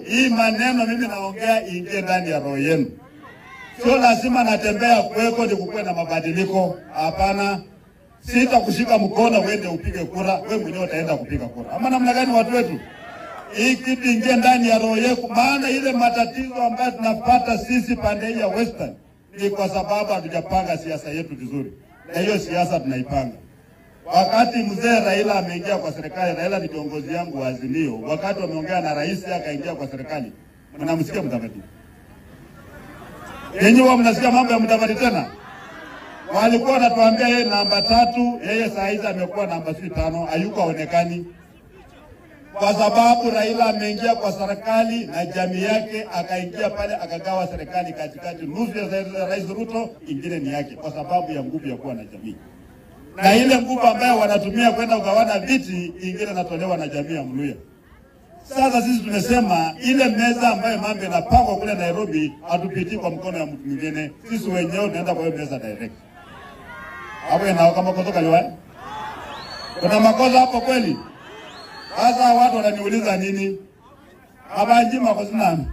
hii maneno mimi naongea ingie ndani ya roho yenu. Sio lazima natembea kweko ni kukue na mabadiliko. Hapana. Sitakushika mkono uende upige kura, wewe mwenyewe utaenda kupiga kura. Ama namna gani watu wetu? Hii kitu ingie ndani ya roho yako, maana ile matatizo ambayo tunapata sisi pande ya Western ni kwa sababu hatujapanga siasa yetu vizuri. Na hiyo siasa tunaipanga. Wakati mzee Raila ameingia kwa serikali, Raila ni kiongozi yangu wa Azimio. Wakati wameongea na rais akaingia kwa serikali, mnamsikia Mudavadi. Yenyewe mnasikia mambo ya Mudavadi tena? Walikuwa wanatuambia yeye namba 3, yeye saa hizi amekuwa namba 5, hayuko onekani. Kwa sababu Raila ameingia kwa serikali na jamii yake akaingia pale akagawa serikali katikati, nusu ya Rais Ruto ingine ni yake kwa sababu ya nguvu ya kuwa na jamii. Na ile nguvu ambayo wanatumia kwenda kugawana viti ingine natolewa na jamii ya Mluya. Sasa sisi tumesema ile meza ambayo mambo yanapangwa kule Nairobi hatupitii kwa mkono ya mtu mwingine. Sisi wenyewe tunaenda kwa hiyo meza direct. Hapo ina kama kutoka liwani. Kuna makosa hapo kweli? Sasa watu wananiuliza nini? Habanji makosa nani?